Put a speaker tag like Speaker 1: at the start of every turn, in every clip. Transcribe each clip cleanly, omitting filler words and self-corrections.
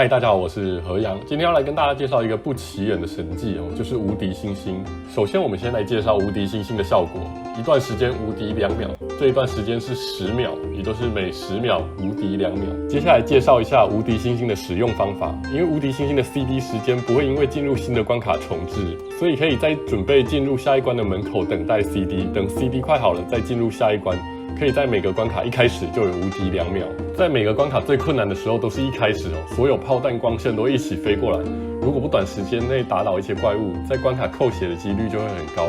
Speaker 1: 嗨，大家好，我是何阳，今天要来跟大家介绍一个不起眼的神技哦，就是无敌星星。首先，我们先来介绍无敌星星的效果，一段时间无敌2秒，这一段时间是10秒，也就是每10秒无敌2秒。接下来介绍一下无敌星星的使用方法，因为无敌星星的 CD 时间不会因为进入新的关卡重置，所以可以在准备进入下一关的门口等待 CD， 等 CD 快好了再进入下一关。可以在每个关卡一开始就有无敌2秒，在每个关卡最困难的时候都是一开始哦，所有炮弹光线都一起飞过来，如果不短时间内打倒一些怪物，在关卡扣血的几率就会很高。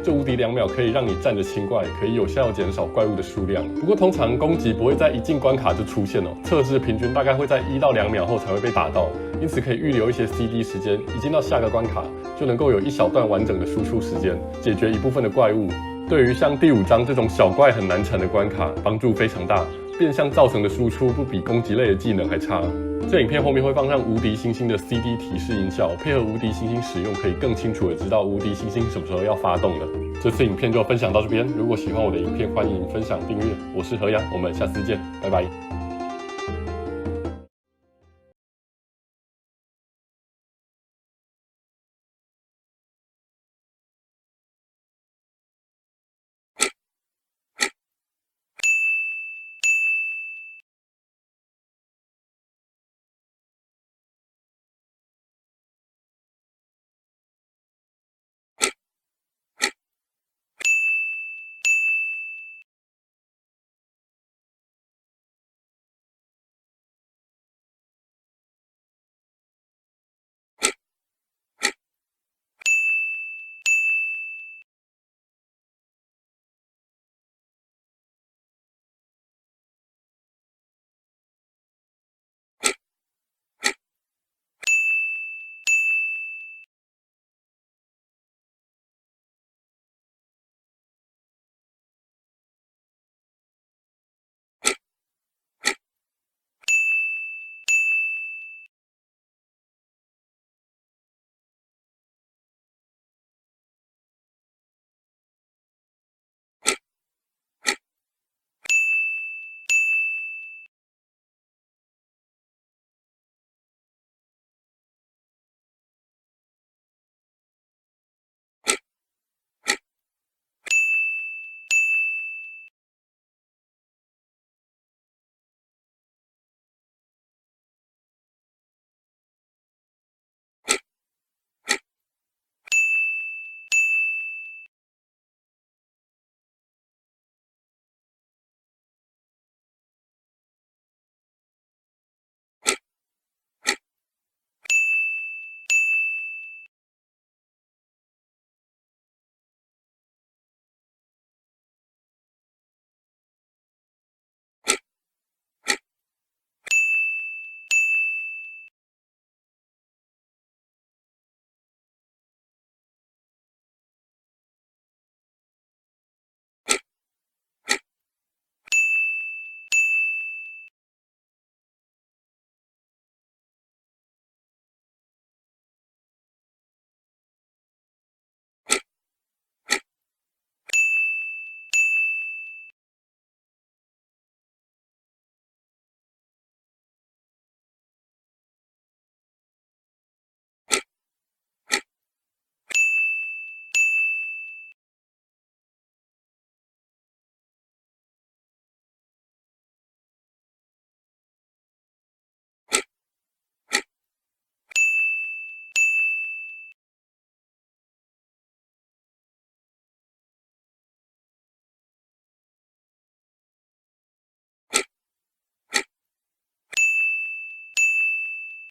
Speaker 1: 这无敌2秒可以让你站着清怪，可以有效减少怪物的数量。不过通常攻击不会在一进关卡就出现哦，测试平均大概会在1到2秒后才会被打到，因此可以预留一些 CD 时间，一进到下个关卡就能够有一小段完整的输出时间，解决一部分的怪物。对于像第5章这种小怪很难缠的关卡，帮助非常大，变相造成的输出不比攻击类的技能还差。这影片后面会放上无敌星星的 CD 提示音效，配合无敌星星使用，可以更清楚的知道无敌星星什么时候要发动了。这次影片就分享到这边，如果喜欢我的影片，欢迎分享订阅。我是何阳，我们下次见，拜拜。